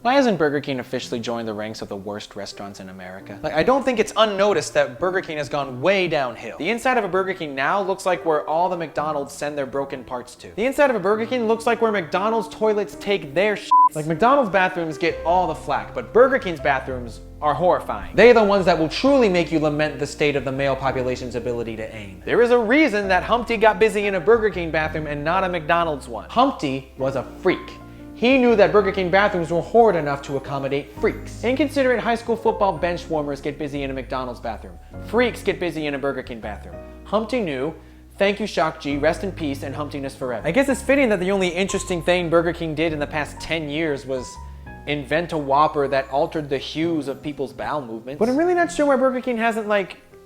Why hasn't Burger King officially joined the ranks of the worst restaurants in America? Like, I don't think it's unnoticed that Burger King has gone way downhill. The inside of a Burger King now looks like where all the McDonald's send their broken parts to. The inside of a Burger King looks like where McDonald's toilets take their shit. Like, McDonald's bathrooms get all the flack, but Burger King's bathrooms are horrifying. They're the ones that will truly make you lament the state of the male population's ability to aim. There is a reason that Humpty got busy in a Burger King bathroom and not a McDonald's one. Humpty was a freak. He knew that Burger King bathrooms were horrid enough to accommodate freaks. Inconsiderate high school football bench warmers get busy in a McDonald's bathroom. Freaks get busy in a Burger King bathroom. Humpty knew. Thank you, Shock G. Rest in peace and Humptiness forever. I guess it's fitting that the only interesting thing Burger King did in the past 10 years was invent a Whopper that altered the hues of people's bowel movements. But I'm really not sure why Burger King hasn't,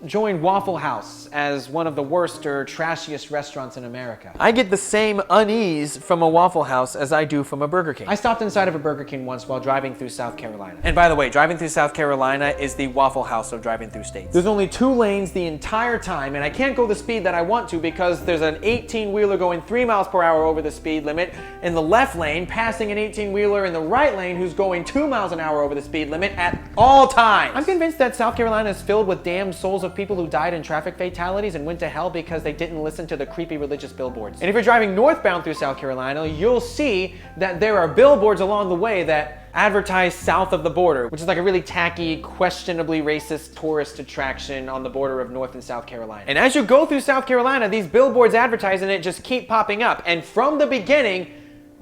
joined Waffle House as one of the worst or trashiest restaurants in America. I get the same unease from a Waffle House as I do from a Burger King. I stopped inside of a Burger King once while driving through South Carolina. And by the way, driving through South Carolina is the Waffle House of driving through states. There's only 2 lanes the entire time, and I can't go the speed that I want to because there's an 18-wheeler going 3 miles per hour over the speed limit in the left lane, passing an 18-wheeler in the right lane who's going 2 miles an hour over the speed limit at all times. I'm convinced that South Carolina is filled with damned souls of people who died in traffic fatalities and went to hell because they didn't listen to the creepy religious billboards. And if you're driving northbound through South Carolina, you'll see that there are billboards along the way that advertise south of the border, which is like a really tacky, questionably racist tourist attraction on the border of North and South Carolina. And as you go through South Carolina, these billboards advertising it just keep popping up. And from the beginning,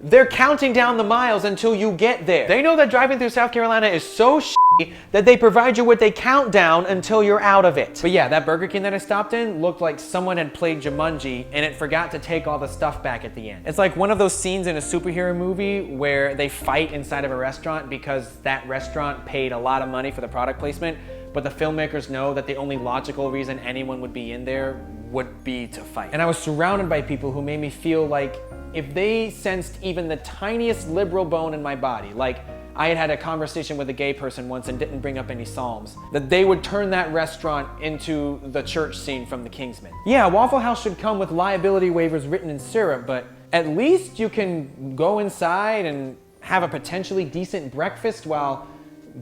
they're counting down the miles until you get there. They know that driving through South Carolina is so shitty that they provide you with a countdown until you're out of it. But yeah, that Burger King that I stopped in looked like someone had played Jumanji and it forgot to take all the stuff back at the end. It's like one of those scenes in a superhero movie where they fight inside of a restaurant because that restaurant paid a lot of money for the product placement, but the filmmakers know that the only logical reason anyone would be in there would be to fight. And I was surrounded by people who made me feel like if they sensed even the tiniest liberal bone in my body, like I had a conversation with a gay person once and didn't bring up any psalms, that they would turn that restaurant into the church scene from The Kingsman. Yeah, Waffle House should come with liability waivers written in syrup, but at least you can go inside and have a potentially decent breakfast while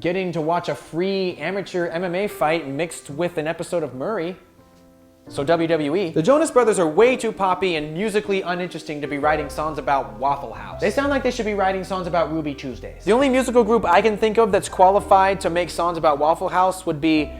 getting to watch a free amateur MMA fight mixed with an episode of Murray. So WWE. The Jonas Brothers are way too poppy and musically uninteresting to be writing songs about Waffle House. They sound like they should be writing songs about Ruby Tuesdays. The only musical group I can think of that's qualified to make songs about Waffle House would be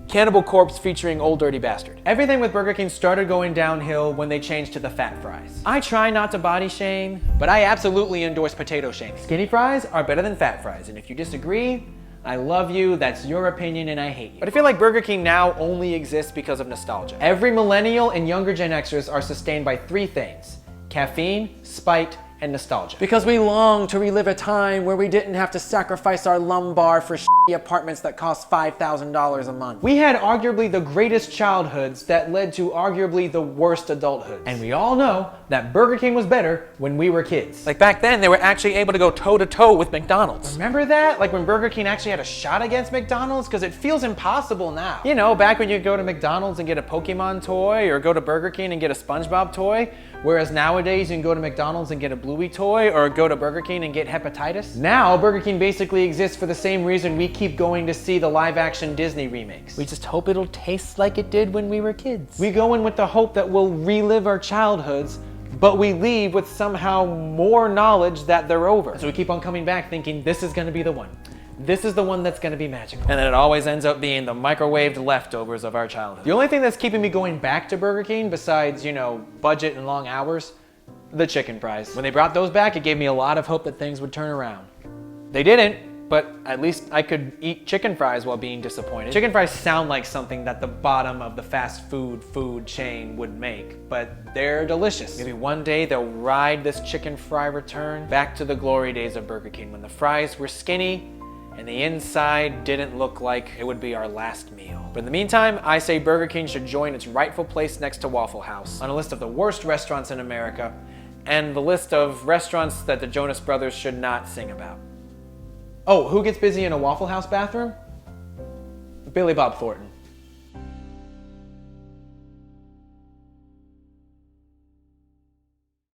Cannibal Corpse featuring Old Dirty Bastard. Everything with Burger King started going downhill when they changed to the fat fries. I try not to body shame, but I absolutely endorse potato shame. Skinny fries are better than fat fries, and if you disagree, I love you, that's your opinion, and I hate you. But I feel like Burger King now only exists because of nostalgia. Every millennial and younger Gen Xers are sustained by 3 things: caffeine, spite, and nostalgia. Because we long to relive a time where we didn't have to sacrifice our lumbar for shitty apartments that cost $5,000 a month. We had arguably the greatest childhoods that led to arguably the worst adulthood. And we all know that Burger King was better when we were kids. Like back then, they were actually able to go toe-to-toe with McDonald's. Remember that? Like when Burger King actually had a shot against McDonald's? Because it feels impossible now. You know, back when you go to McDonald's and get a Pokemon toy, or go to Burger King and get a SpongeBob toy, whereas nowadays you can go to McDonald's and get a Bluey toy, or go to Burger King and get hepatitis. Now, Burger King basically exists for the same reason we keep going to see the live-action Disney remakes. We just hope it'll taste like it did when we were kids. We go in with the hope that we'll relive our childhoods, but we leave with somehow more knowledge that they're over. So we keep on coming back thinking this is gonna be the one. This is the one that's gonna be magical. And then it always ends up being the microwaved leftovers of our childhood. The only thing that's keeping me going back to Burger King, besides, budget and long hours, the chicken fries. When they brought those back, it gave me a lot of hope that things would turn around. They didn't, but at least I could eat chicken fries while being disappointed. Chicken fries sound like something that the bottom of the fast food chain would make, but they're delicious. Maybe one day they'll ride this chicken fry return back to the glory days of Burger King when the fries were skinny and the inside didn't look like it would be our last meal. But in the meantime, I say Burger King should join its rightful place next to Waffle House on a list of the worst restaurants in America and the list of restaurants that the Jonas Brothers should not sing about. Oh, who gets busy in a Waffle House bathroom? Billy Bob Thornton.